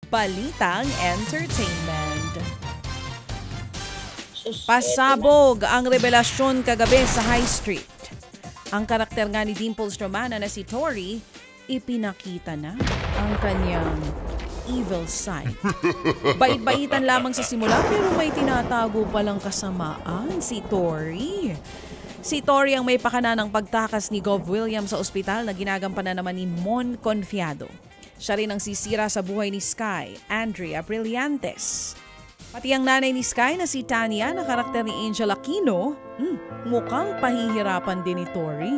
Balitang Entertainment. Pasabog ang revelasyon kagabi sa High Street. Ang karakter nga ni Dimples Romana na si Tori, ipinakita na ang kanyang evil side. Bait-baitan lamang sa simula pero may tinatago palang kasamaan si Tori. Si Tori ang may pakana ng pagtakas ni Gov Williams sa ospital na ginagampanan naman ni Mon Confiado. Siya rin ang sisira sa buhay ni Sky, Andrea Brillantes. Pati ang nanay ni Sky na si Tanya na karakter ni Angel Aquino, mukhang pahihirapan din ni Tori.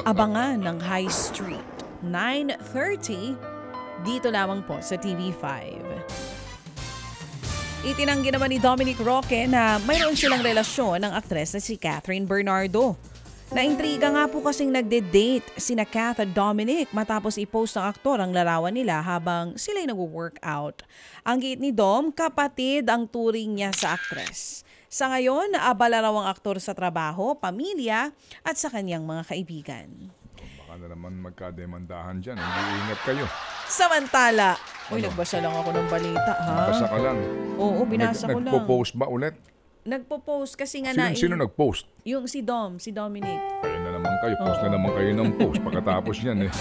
Abangan ng High Street, 9:30, dito lamang po sa TV5. Itinanggi naman ni Dominic Roque na mayroon silang relasyon ng aktres na si Catherine Bernardo. Naintriga nga po kasing nagde-date sina Kath at Dominic matapos i-post ng aktor ang larawan nila habang sila'y nag-workout. Ang giit ni Dom, kapatid ang turing niya sa aktres. Sa ngayon, abala raw ang aktor sa trabaho, pamilya at sa kanyang mga kaibigan. Baka na naman magkademandahan dyan. Hindi ingat kayo. Samantala, nagbasa lang ako ng balita, ha? Nabasa ka lang. Oo, binasa ko lang. Nagpo-post ba ulit? Nagpo-post kasi nga Sino nag-post? Yung si Dominic. Kaya na naman kayo. Post na naman kayo ng post pagkatapos yan eh.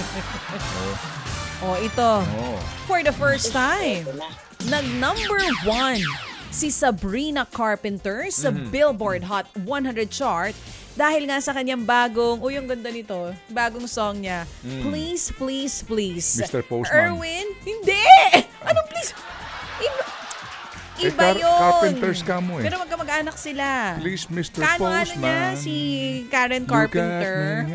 Ito. For the first time, nag-number 1 si Sabrina Carpenter sa Billboard Hot 100 chart dahil nga sa kanyang bagong, yung ganda nito, bagong song niya, Please, Please, Please. Mr. Postman. Erwin? Hindi! Anong please? Iba yun. Carpenters ka mo eh. Pero magkamag-anak sila. Please, Mr. Kano Postman. niya si Karen Carpenter.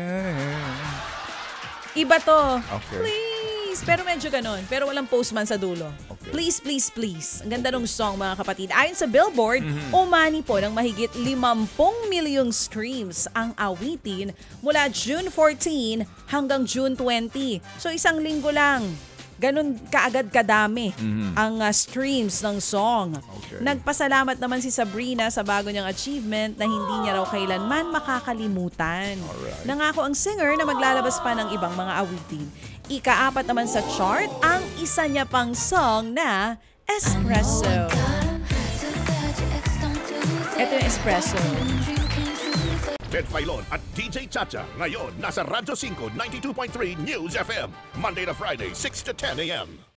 Iba to. Okay. Please. Pero medyo ganon. Pero walang postman sa dulo. Okay. Please, please, please. Ang ganda ng song, mga kapatid. Ayon sa Billboard, umani po ng mahigit 50 milyong streams ang awitin mula June 14 hanggang June 20. So isang linggo lang. Ganun kaagad kadami ang streams ng song. Okay. Nagpasalamat naman si Sabrina sa bago niyang achievement na hindi niya raw kailanman makakalimutan. Alright. Nangako ang singer na maglalabas pa ng ibang mga awitin. Ika-4 naman sa chart ang isa niya pang song na Espresso. Ito yung Espresso. Ted Filon at DJ Chacha. Ngayon, nasa Radyo 5, 92.3 News FM. Monday to Friday, 6 to 10 a.m.